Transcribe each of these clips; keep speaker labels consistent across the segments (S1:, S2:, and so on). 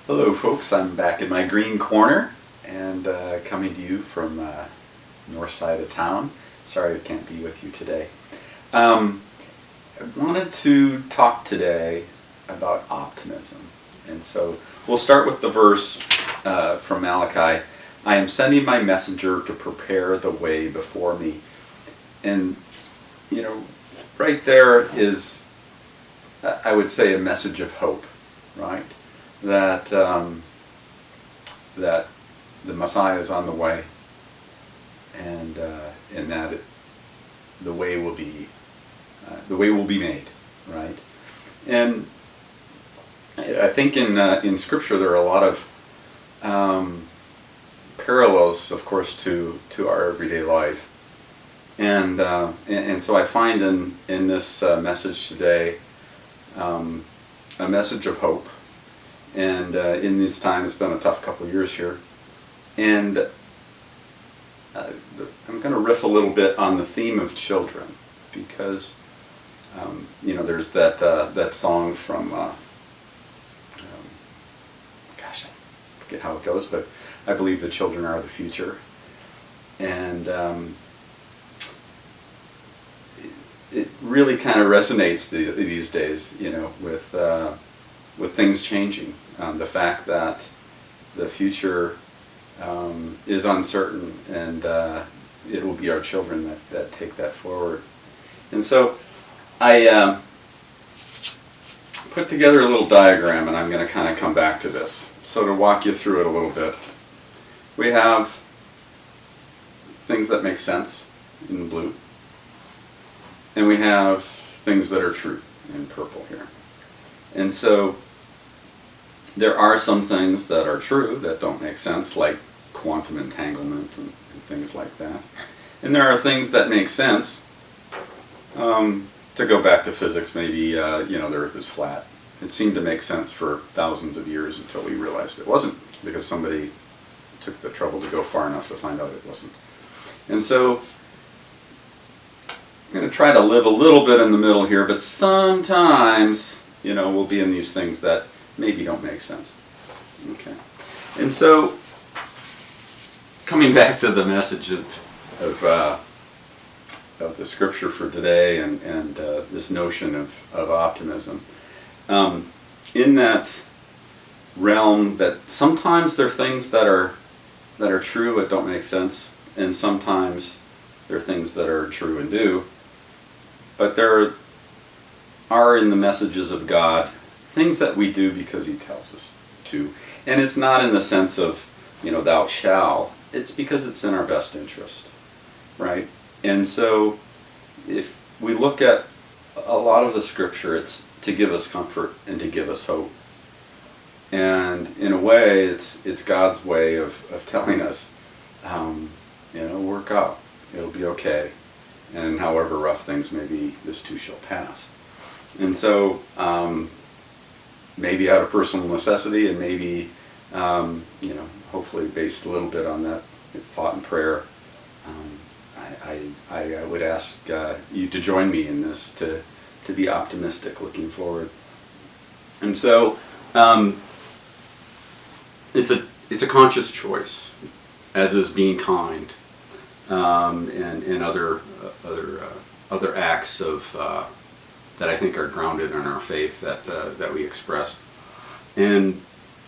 S1: Hello folks, I'm back in my green corner and coming to you from north side of town. Sorry I can't be with you today. I wanted to talk today about optimism. And so we'll start with the verse from Malachi. I am sending my messenger to prepare the way before me. And, you know, right there is, I would say, a message of hope, right? That that the Messiah is on the way, and that the way will be made, right? And I think in Scripture there are a lot of parallels, of course, to our everyday life, and so I find in this message today a message of hope. And in this time, it's been a tough couple of years here. And I'm going to riff a little bit on the theme of children, because, there's that song from, gosh, I forget how it goes, but I believe the children are the future. And it really kind of resonates these days, with things changing. The fact that the future is uncertain, and it will be our children that take that forward. And so I put together a little diagram, and I'm going to kind of come back to this. So to walk you through it a little bit, we have things that make sense in blue, and we have things that are true in purple here. And so there are some things that are true that don't make sense, like quantum entanglement and things like that. And there are things that make sense. To go back to physics, maybe the Earth is flat. It seemed to make sense for thousands of years until we realized it wasn't, because somebody took the trouble to go far enough to find out it wasn't. And so I'm going to try to live a little bit in the middle here, but sometimes, we'll be in these things that maybe don't make sense. Okay. And so, coming back to the message of the Scripture for today, and this notion of optimism, in that realm, that sometimes there are things that are true but don't make sense, and sometimes there are things that are true and do, but there are in the messages of God things that we do because He tells us to. And it's not in the sense of, thou shalt. It's because it's in our best interest, right? And so if we look at a lot of the Scripture, it's to give us comfort and to give us hope. And in a way, it's God's way of telling us, work out. It'll be okay. And however rough things may be, this too shall pass. And so, maybe out of personal necessity, and maybe, hopefully based a little bit on that thought and prayer, I would ask you to join me in this, to be optimistic looking forward. And so, it's a conscious choice, as is being kind, and other acts of that I think are grounded in our faith that we express, and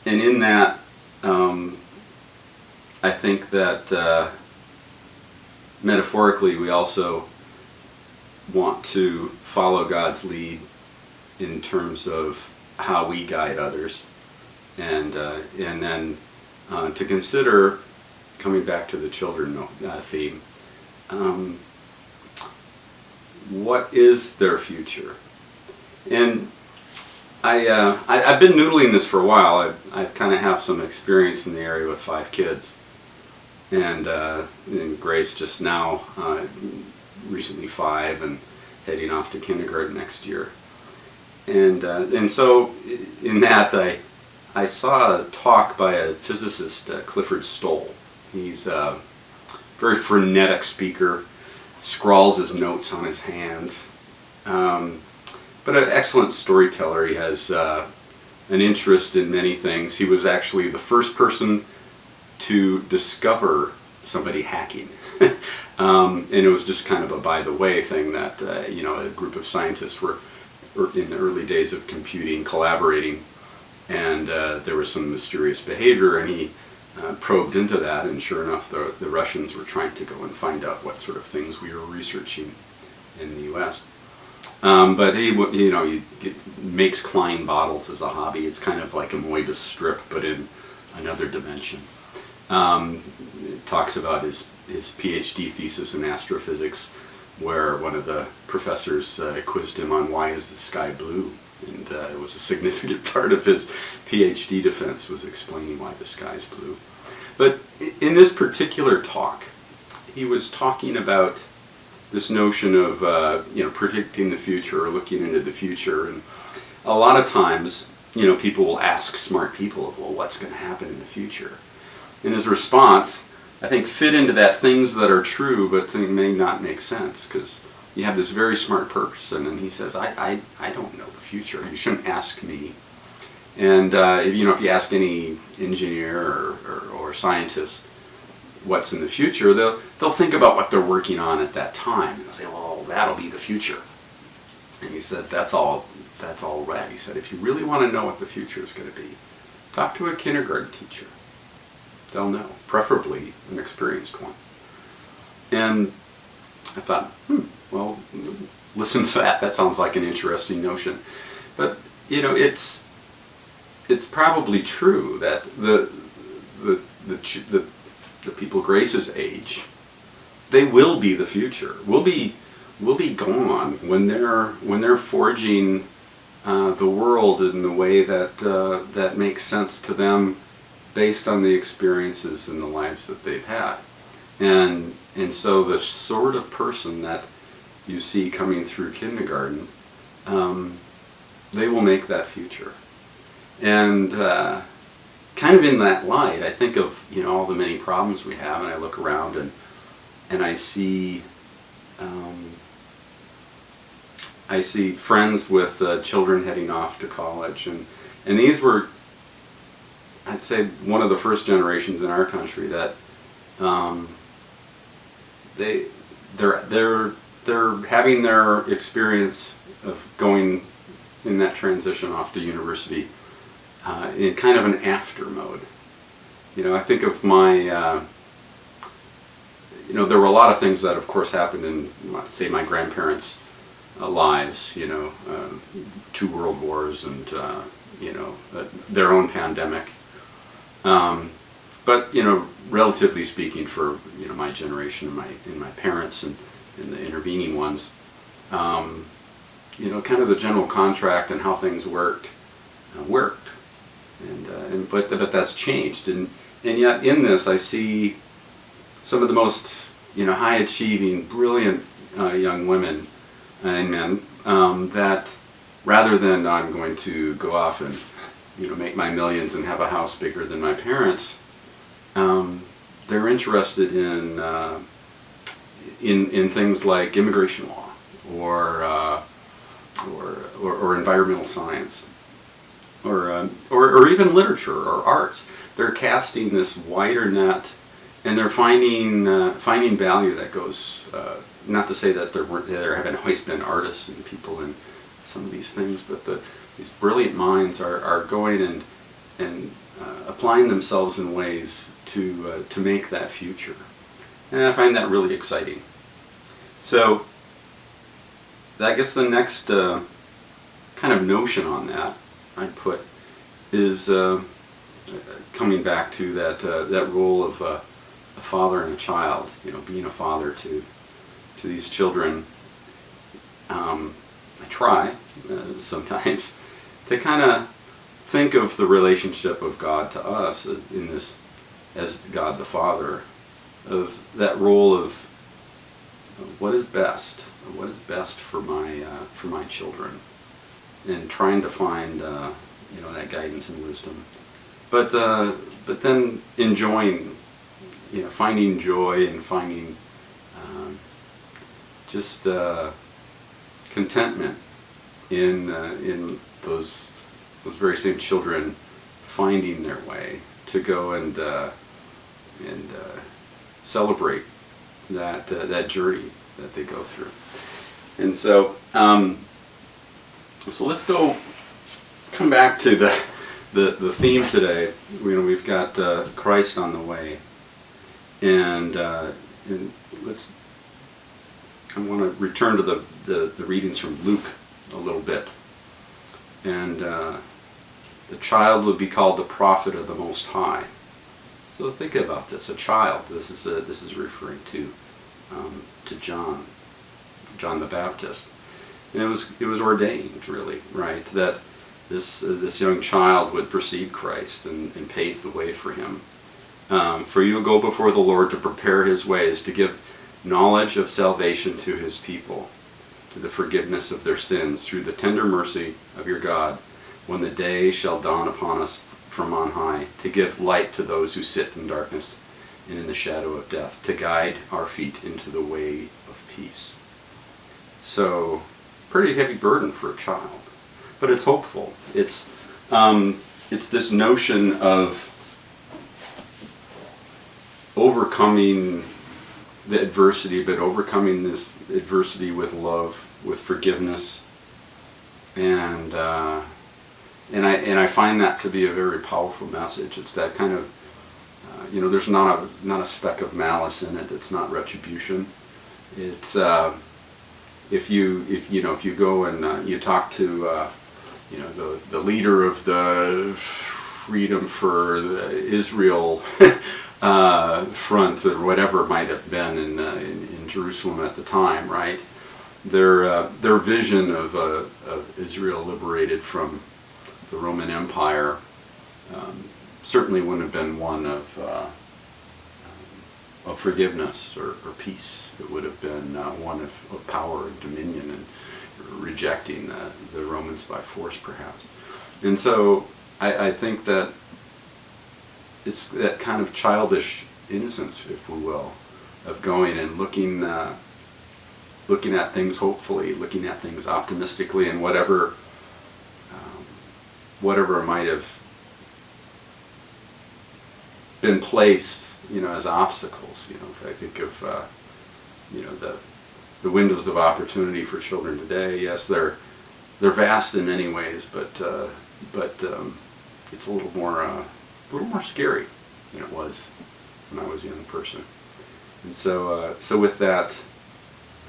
S1: in that, I think that metaphorically we also want to follow God's lead in terms of how we guide others, and then to consider, coming back to the children theme, what is their future? And I've been noodling this for a while. I kind of have some experience in the area with 5 kids, and Grace just now recently 5 and heading off to kindergarten next year. And so in that I saw a talk by a physicist, Clifford Stoll. He's a very frenetic speaker, scrawls his notes on his hands, but an excellent storyteller. He has an interest in many things. He was actually the first person to discover somebody hacking. And it was just kind of a by the way thing that a group of scientists were in the early days of computing collaborating, and there was some mysterious behavior, and he probed into that, and sure enough the Russians were trying to go and find out what sort of things we were researching in the US. But he makes Klein bottles as a hobby. It's kind of like a Moebius strip, but in another dimension. It talks about his PhD thesis in astrophysics, where one of the professors quizzed him on why is the sky blue, and it was a significant part of his PhD defense, was explaining why the sky is blue. But in this particular talk, he was talking about this notion of predicting the future or looking into the future, and a lot of times people will ask smart people, well, what's going to happen in the future? And his response, I think, fit into that things that are true but may not make sense, because you have this very smart person and he says, I don't know the future, you shouldn't ask me. And if you ask any engineer or scientist what's in the future, they'll think about what they're working on at that time, and they'll say, well, that'll be the future. And he said, that's all right. He said, if you really want to know what the future is going to be, talk to a kindergarten teacher. They'll know, preferably an experienced one. And I thought, well, listen to that. That sounds like an interesting notion. But it's probably true that the people Grace's age, they will be the future. We'll be gone when they're forging the world in the way that makes sense to them, based on the experiences and the lives that they've had. And so the sort of person that you see coming through kindergarten, they will make that future. And kind of in that light, I think of all the many problems we have, and I look around and I see friends with children heading off to college, and these were, I'd say, one of the first generations in our country that they're having their experience of going in that transition off to university in kind of an after mode. I think of my there were a lot of things that of course happened in, say, my grandparents' lives, 2 world wars and their own pandemic. But relatively speaking, for my generation and my parents and the intervening ones, kind of the general contract and how things worked, but that's changed, and yet in this I see some of the most high achieving, brilliant young women and men that rather than I'm going to go off and make my millions and have a house bigger than my parents, they're interested in things like immigration law or environmental science or even literature or arts. They're casting this wider net, and they're finding value that goes. Not to say that there haven't always been artists and people in some of these things, but these brilliant minds are going and applying themselves in ways to make that future, and I find that really exciting. So I guess the next kind of notion on that I'd put is coming back to that role of a father and a child. Being a father to these children. I try sometimes to kind of think of the relationship of God to us as God the Father, of that role of what is best for my children, and trying to find that guidance and wisdom, but then enjoying, finding joy and finding just contentment in those those very same children finding their way to go and celebrate that journey that they go through. And so, so let's come back to the theme today. We've got Christ on the way, and I want to return to the readings from Luke a little bit. And the child would be called the prophet of the Most High. So think about this: a child. This is referring to John the Baptist, and it was ordained, really, right, that this young child would precede Christ and pave the way for him. For you will go before the Lord to prepare his ways, to give knowledge of salvation to his people, to the forgiveness of their sins, through the tender mercy of your God, when the day shall dawn upon us from on high, to give light to those who sit in darkness and in the shadow of death, to guide our feet into the way of peace. So, pretty heavy burden for a child, but it's hopeful. It's this notion of overcoming the adversity, but overcoming this adversity with love, with forgiveness, and I find that to be a very powerful message. It's that kind of there's not a speck of malice in it. It's not retribution. It's if you go and you talk to the leader of the Freedom for Israel front, or whatever it might have been in Jerusalem at the time, right? Their vision of Israel liberated from the Roman Empire certainly wouldn't have been one of forgiveness or peace. It would have been one of power and dominion, and rejecting the Romans by force, perhaps. And so I think that it's that kind of childish innocence, if we will, of going and looking at things hopefully, looking at things optimistically, and whatever might have been placed, as obstacles. If I think of the windows of opportunity for children today, yes, they're vast in many ways, but it's a little more scary than it was when I was a young person. And so with that,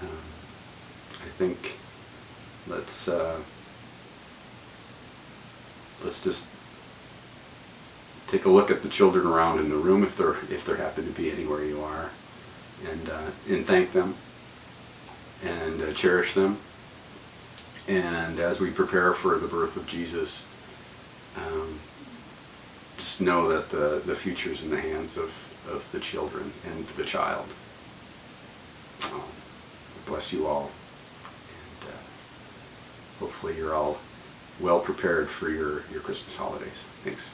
S1: I think let's just take a look at the children around in the room, if there happen to be anywhere you are, and thank them, and cherish them. And as we prepare for the birth of Jesus, just know that the future is in the hands of the children and the child. Bless you all, and hopefully you're all well prepared for your Christmas holidays. Thanks.